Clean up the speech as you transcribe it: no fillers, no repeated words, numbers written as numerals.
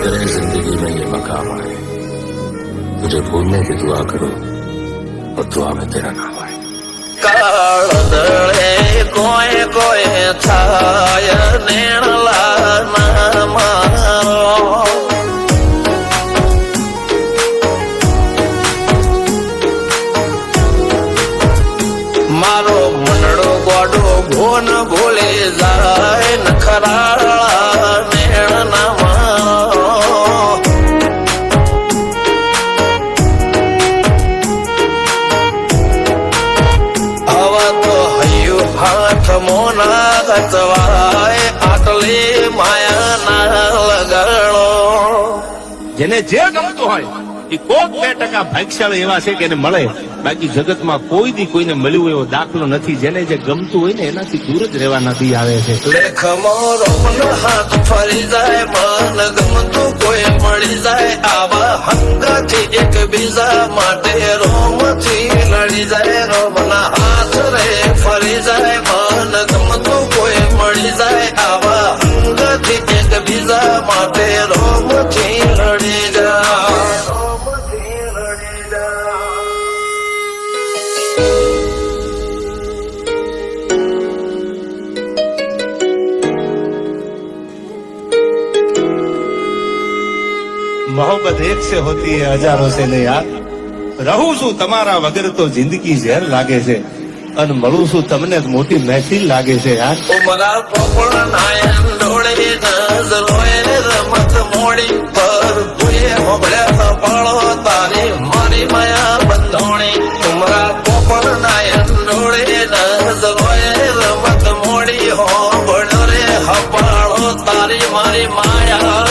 तेरे जिंदगी में ये मकाम आए, तुझे भूलने की दुआ करो और दुआ में तेरा नाम आए। કાળદળે કોઈ કોઈ થાય નેણલા ના મારો મારો મનડો ગોડો ભોન ભૂલે જાય નખરાળા નેણ ના મારો હાથ મોના ગતવાય આટલી માયા ના લગાડો જેને જે ગમતું હોય એ કોક 2% ભાગ્યશાળી એવા છે કે એને મળે, બાકી જગતમાં કોઈ દી કોઈને મળ્યું એવો દાખલો નથી. જેને જે ગમતું હોય ને એનાથી દૂર જ રહેવાના દી આવે છે. લેખ મોરો હાથ ફરી જાય, મન ગમતું કોઈ મળી જાય, આવા હંગાથી એકબીજા માટે રોમથી લડી જાય. રોમના હાથ રે ફરી જાય, મન ગમતું કોઈ મળી જાય, આવા હંગાથી એકબીજા માટે રોમથી લડી જાય. मोहब्बत एक से होती है हजारों से नहीं यार. રહું છું તમારા વગર તો જિંદગી ઝેર લાગે છે, અને મળું છું તમને મોટી મહેફિલ લાગે છે યાર. ઉમરા પોપળ નાયન ડોળે નજરોએ રમત મોડી પર ભૂએ હોબળ્યા પાળો તારી મારી માયા બંધોણી. ઉમરા પોપળ નાયન ડોળે નજરોએ રમત મોડી હોબળ રે હપાળો તારી મારી માયા